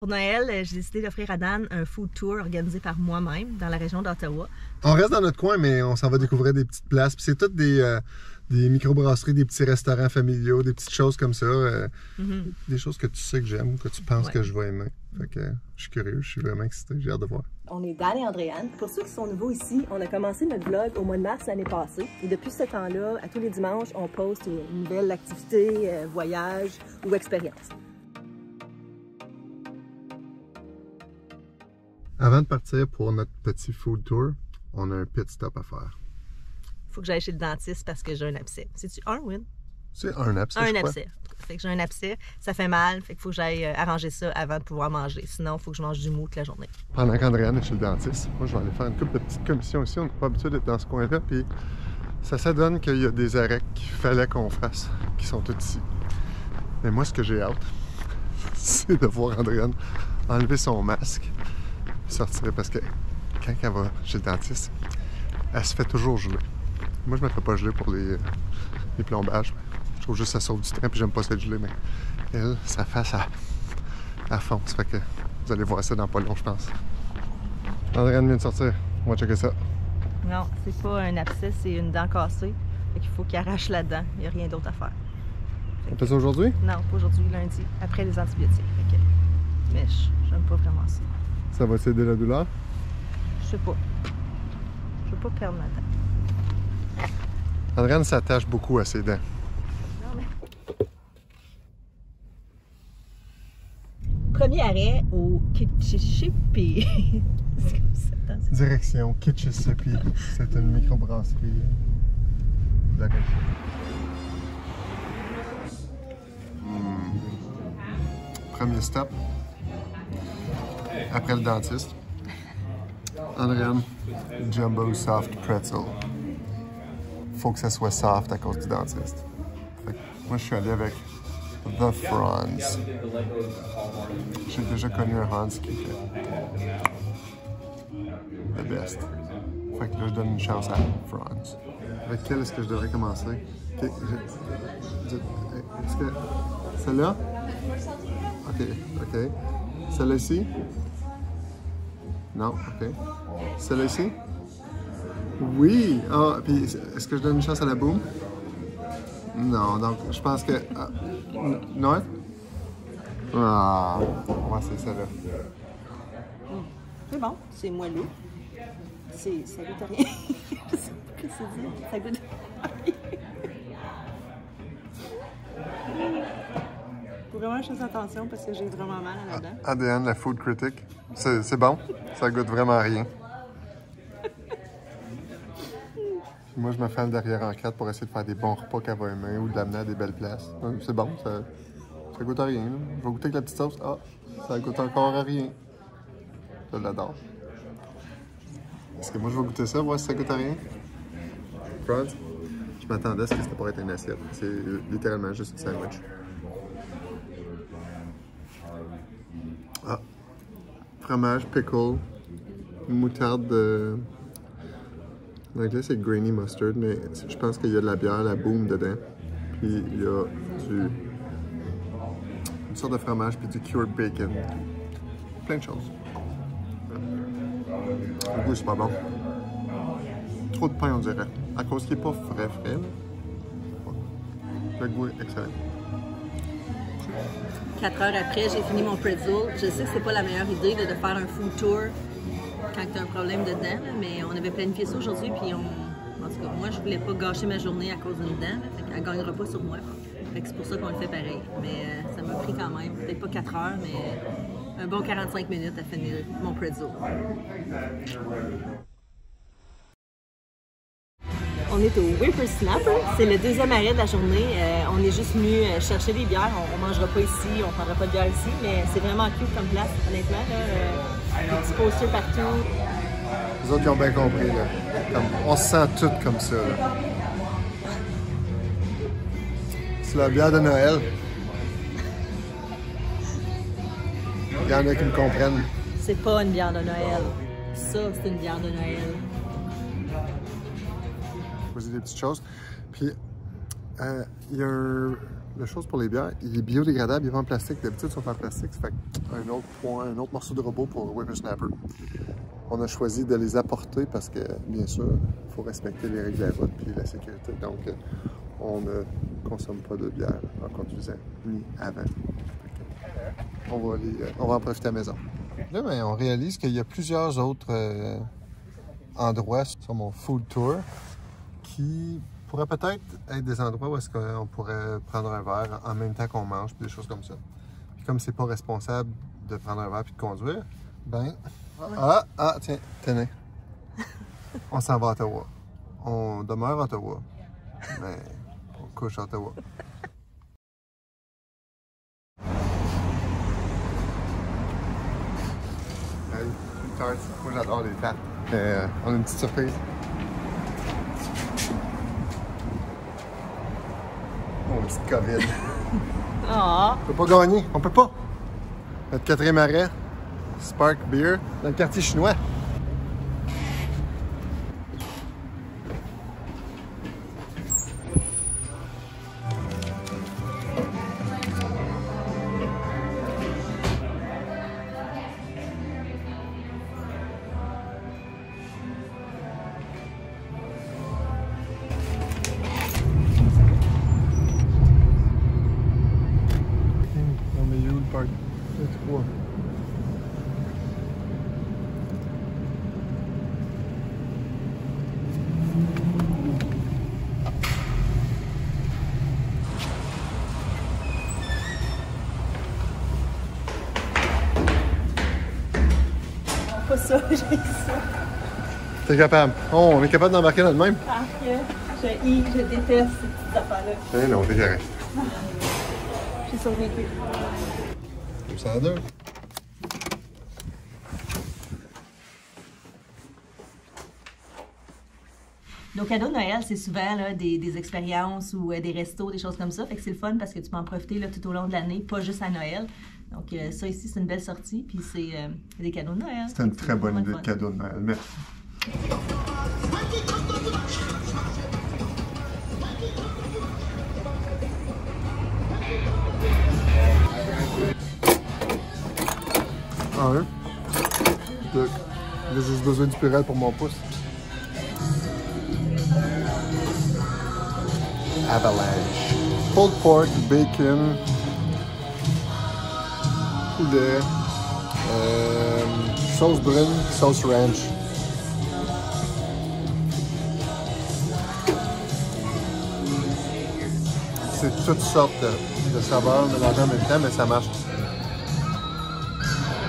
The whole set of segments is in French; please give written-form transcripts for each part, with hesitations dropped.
Pour Noël, j'ai décidé d'offrir à Dan un food tour organisé par moi-même dans la région d'Ottawa. On reste dans notre coin, mais on s'en va découvrir des petites places. Puis c'est toutes des microbrasseries, des petits restaurants familiaux, des petites choses comme ça. Des choses que tu sais que j'aime ou que tu penses que je vais aimer. Fait que je suis curieux, je suis vraiment excité, j'ai hâte de voir. On est Dan et Andréane. Pour ceux qui sont nouveaux ici, on a commencé notre vlog au mois de mars l'année passée. Et depuis ce temps-là, à tous les dimanches, on poste une nouvelle activité, voyage ou expérience. Avant de partir pour notre petit food tour, on a un pit stop à faire. Faut que j'aille chez le dentiste parce que j'ai un abcès. C'est-tu un, Win? C'est un abcès, Un abcès. Fait que j'ai un abcès, ça fait mal, fait qu'il faut que j'aille arranger ça avant de pouvoir manger. Sinon, il faut que je mange du mou toute la journée. Pendant qu'Andréane est chez le dentiste, moi je vais aller faire une couple de petites commissions ici. On n'est pas habitué d'être dans ce coin-là, puis ça donne qu'il y a des arrêts qu'il fallait qu'on fasse, qui sont tous ici. Mais moi, ce que j'ai hâte, c'est de voir Andréane enlever son masque, sortir, parce que quand elle va chez le dentiste, elle se fait toujours geler. Moi, je ne me fais pas geler pour les plombages. Je trouve juste que ça sauve du temps, puis j'aime pas cette gelée, mais elle, sa face, elle fonce. Fait que vous allez voir ça dans pas long, je pense. Andréane vient de sortir. On va checker ça. Non, c'est pas un abcès, c'est une dent cassée. Fait qu'il faut qu'il arrache la dent. Il n'y a rien d'autre à faire. On fait ça aujourd'hui? Non, pas aujourd'hui, lundi, après les antibiotiques. Fait que... Mais j'aime pas vraiment ça. Ça va t'aider la douleur? Je sais pas. Je veux pas perdre ma dent. Andréane s'attache beaucoup à ses dents. Non, mais... Premier arrêt au Kitchissippi. C'est comme ça. Direction Kitchissippi. C'est une microbrasserie de la région. Premier stop. Après le dentiste. Andréane, Jumbo Soft Pretzel. Faut que ça soit soft à cause du dentiste. Fait que moi, je suis allé avec The Franz. J'ai déjà connu un Hans qui fait le best. Fait que là, je donne une chance à Franz. Avec quelle est-ce que je devrais commencer? Okay. Est-ce que... Celle-là? OK. Celle-là ici? Non, OK. Celle-là ici? Oui! Ah, puis est-ce que je donne une chance à la boum? Non, donc je pense que... North? Ah, ouais, c'est celle-là. C'est bon, c'est moelleux. Ça goûte à rien. Je sais pas ce que c'est dit. Ça goûte à rien. Faut vraiment que je fasse attention parce que j'ai vraiment mal à la dent. Andréane, la food critic. C'est bon? Ça goûte vraiment à rien. Moi, je me fais derrière en quatre pour essayer de faire des bons repas qu'elle va aimer ou de l'amener à des belles places. C'est bon, ça goûte à rien. Là. Je vais goûter avec la petite sauce. Ah, ça goûte encore à rien. Je l'adore. Est-ce que moi, je vais goûter ça, voir si ça goûte à rien? Franz? Je m'attendais à ce que c'était pour être une assiette. C'est littéralement juste un sandwich. Ah. Fromage, pickle, moutarde de... En anglais, c'est grainy mustard, mais je pense qu'il y a de la bière, la boum dedans. Puis il y a une sorte de fromage, puis du cured bacon. Plein de choses. Le goût est super bon. Trop de pain, on dirait. À cause qu'il n'est pas frais. Le goût est excellent. 4 heures après, j'ai fini mon pretzel. Je sais que c'est pas la meilleure idée de faire un food tour quand tu as un problème de dents, mais on avait planifié ça aujourd'hui, puis en tout cas, moi, je voulais pas gâcher ma journée à cause d'une dent, fait qu'elle gagnera pas sur moi. Fait que c'est pour ça qu'on le fait pareil. Mais ça m'a pris quand même, peut-être pas 4 heures, mais un bon 45 minutes à finir mon pretzel. On est au Whippersnapper, c'est le deuxième arrêt de la journée. On est juste venu chercher des bières. On mangera pas ici, on prendra pas de bière ici, mais c'est vraiment cute comme place, honnêtement. Des petits posters partout. Les autres, ils ont bien compris. Là. On se sent toutes comme ça. Là. C'est la bière de Noël. Il y en a qui me comprennent. C'est pas une bière de Noël. Ça, c'est une bière de Noël. Poser des petites choses. Puis, il y a la chose pour les bières, il est biodégradable, il est pas en plastique. D'habitude, ils sont en plastique. Ça fait que un autre point, un autre morceau de robot pour Whippersnapper. On a choisi de les apporter parce que, bien sûr, il faut respecter les règles de la route et la sécurité. Donc, on ne consomme pas de bière en conduisant, ni avant. On va en profiter à la maison. Là, ben, on réalise qu'il y a plusieurs autres endroits sur mon food tour qui pourraient peut-être être des endroits où est-ce qu'on pourrait prendre un verre en même temps qu'on mange, puis des choses comme ça. Puis comme c'est pas responsable de prendre un verre puis de conduire, ben... tiens, tenez. On s'en va à Ottawa. On demeure à Ottawa, mais on couche à Ottawa. Hey, une tarte. Moi, j'adore les tartes. On a une petite surprise. Oh, petite COVID. Ah! On peut pas gagner. On peut pas. Notre 4e arrêt, Spark Beer, dans le quartier chinois. Pas ça, j'ai ça. T'es capable. Oh, on est capable d'embarquer dans le même? Parce que je déteste ces petites affaires-là. Eh non, t'es correct. J'ai survécu. 202. Nos cadeaux de Noël, c'est souvent là, des expériences ou des restos, des choses comme ça. Fait que c'est le fun parce que tu peux en profiter là, tout au long de l'année, pas juste à Noël. Donc ça ici, c'est une belle sortie, puis c'est des cadeaux de Noël. C'est une très bonne idée de cadeau de Noël. Merci. Ah oui? J'ai juste besoin du Purell pour mon pouce. Avalanche. Pulled pork, bacon, poulet, sauce brune, sauce ranch. C'est toutes sortes de saveurs mélangées en même temps, mais ça marche.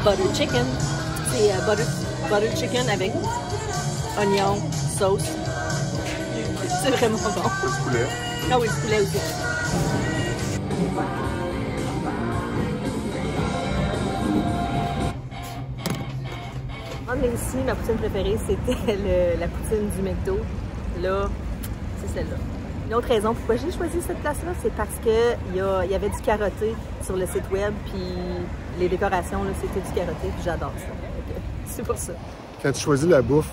Butter chicken. C'est butter chicken avec oignon, sauce. C'est vraiment bon. Du poulet. Ah oui, du poulet aussi. Ici, ma poutine préférée, c'était la poutine du McDo. Là, c'est celle-là. Une autre raison pourquoi j'ai choisi cette place-là, c'est parce qu'il y avait du carotté sur le site web, puis les décorations, c'était du carotté, puis j'adore ça. C'est pour ça. Quand tu choisis la bouffe,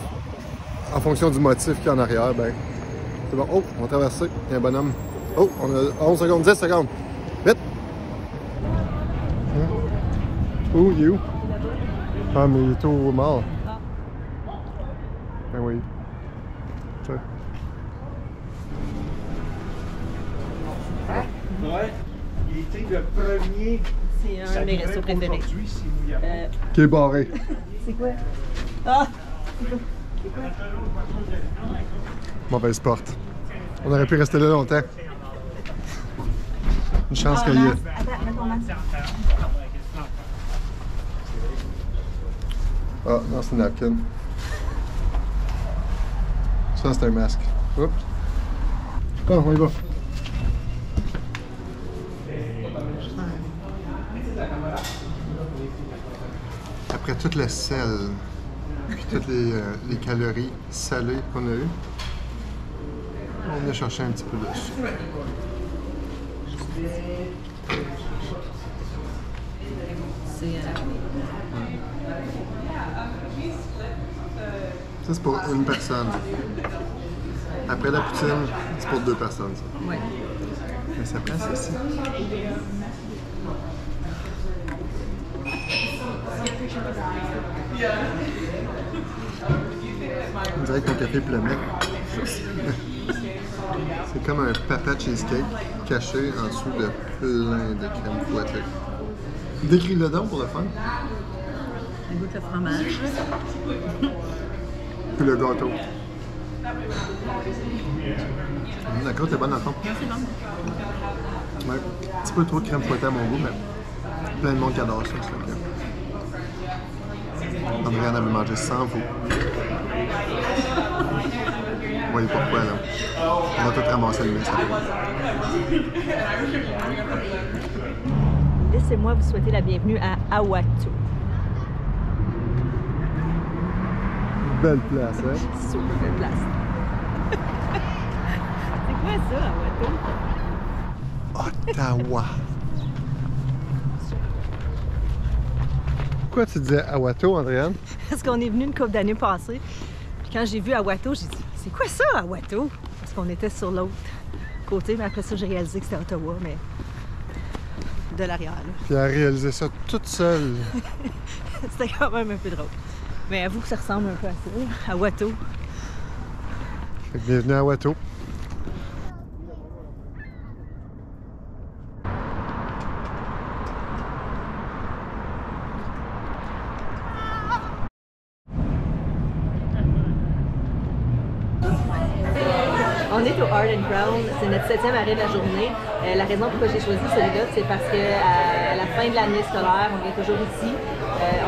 en fonction du motif qu'il y a en arrière, ben, c'est bon. Oh, on va traverser. Il y a un bonhomme. Oh, on a 11 secondes, 10 secondes. Vite! Oh, il est où? Ah, mais il est au mort. Ah. Ben oui. Ça. Ouais, il était le premier. C'est un de mes restos préférés. Qui est barré. C'est quoi? Ah! Mauvaise porte. On aurait pu rester là longtemps. Une chance qu'il y ait. Attends, mets ton masque. Ah, non, c'est une napkin. Ça, c'est un masque. Oups. Bon, on y va. Après tout le sel, puis toutes les calories salées qu'on a eues, on a cherché un petit peu de sucre. C'est... Ça, c'est pour une personne. Après la poutine, c'est pour 2 personnes, ça. Oui. Mais ça place ici. On dirait que ton café pleumait. C'est comme un papa cheesecake caché en dessous de plein de crème fouettée. Décris-le donc pour le fun. Ça goûte le fromage. Puis le gâteau. La croûte est bonne dans le fond. C'est bon. Ouais. Un petit peu trop de crème fouettée à mon goût, mais plein de monde qui adore ça. Andréane avait mangé 100 vous. Vous voyez pourquoi, là. On va tout ramasser le nez, ça fait. Laissez-moi vous souhaiter la bienvenue à Ahwato. Belle place, hein? Super belle place. C'est quoi ça, Ahwato? Ottawa. Pourquoi tu disais Ahwato, Andréane? Parce qu'on est venu une couple d'années passées. Puis quand j'ai vu Ahwato, j'ai dit c'est quoi ça, Ahwato? Parce qu'on était sur l'autre côté, mais après ça, j'ai réalisé que c'était Ottawa, mais de l'arrière. Puis elle a réalisé ça toute seule. C'était quand même un peu drôle. Mais avoue que ça ressemble un peu à ça, Ahwato. Fait que bienvenue à Ahwato. On est au Art and Crown, c'est notre 7e arrêt de la journée. La raison pourquoi j'ai choisi celui-là, c'est parce qu'à la fin de l'année scolaire, on vient toujours ici,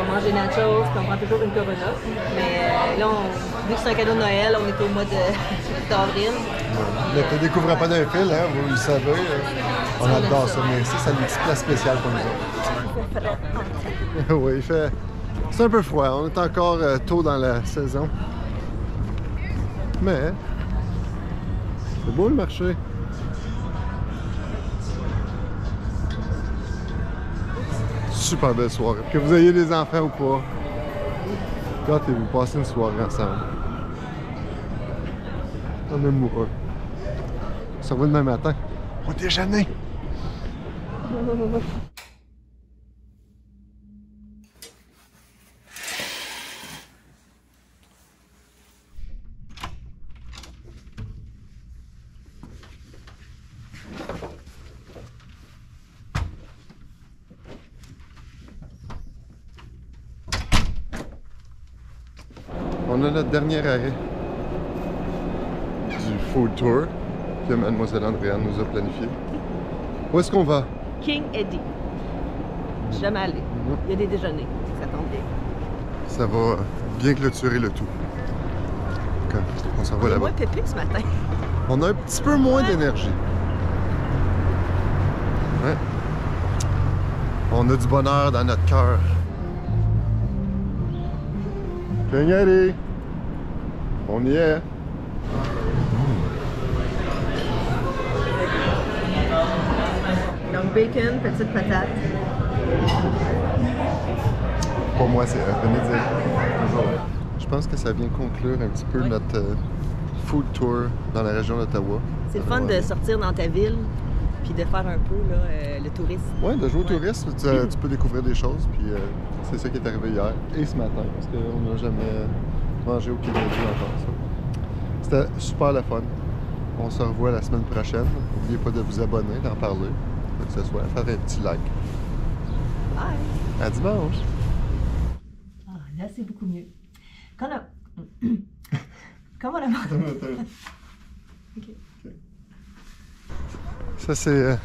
on mange des nachos, puis on prend toujours une Corona. Mais là, vu que c'est un cadeau de Noël, on est au mois d'avril. Ne te découvrez pas d'un fil, hein, vous le savez. On adore ça, mais ici, ça a une petite place spéciale pour nous autres. Oui, il fait... C'est un peu froid, on est encore tôt dans la saison. Mais... c'est beau le marché. Super belle soirée. Que vous ayez des enfants ou pas, gâtez-vous, passez une soirée ensemble. On est amoureux. On se revoit demain matin. Au déjeuner. On a notre dernier arrêt du food tour que Mademoiselle Andréane nous a planifié. Où est-ce qu'on va? King Eddie. Je suis jamais allée. Il y a des déjeuners, ça tombe bien. Ça va bien clôturer le tout. Donc, on s'en va On est là-bas. moins pépé ce matin. On a un petit peu moins d'énergie. Ouais. On a du bonheur dans notre cœur. King Eddie! On y est! Donc bacon, petite patate. Pour moi, c'est venez dire. Je pense que ça vient conclure un petit peu notre food tour dans la région d'Ottawa. C'est le fun de sortir dans ta ville puis de faire un peu là, le tourisme. Oui, de jouer au tourisme, tu peux découvrir des choses. Puis c'est ça qui est arrivé hier et ce matin, parce qu'on n'a jamais mangé au King Eddie encore. C'était super le fun. On se revoit la semaine prochaine. N'oubliez pas de vous abonner, d'en parler, quoi que ce soit. Faire un petit like. Bye! À dimanche! Ah, là, c'est beaucoup mieux. Quand on... Comment on a... OK. Ça, c'est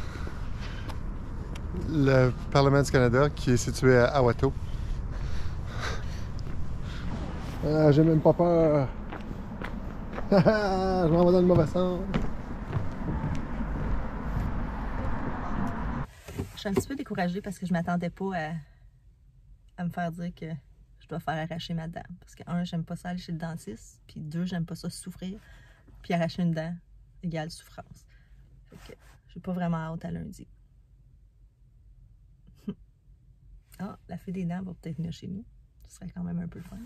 le Parlement du Canada qui est situé à Ahwato. J'ai même pas peur. Je m'en vais dans le mauvais sens. Je suis un petit peu découragée parce que je m'attendais pas à me faire dire que je dois faire arracher ma dent. Parce que, un, j'aime pas ça aller chez le dentiste. Puis deux, j'aime pas ça souffrir. Puis arracher une dent égale souffrance. Fait que j'ai pas vraiment hâte à lundi. Ah, la fée des dents va peut-être venir chez nous. Ce serait quand même un peu fun.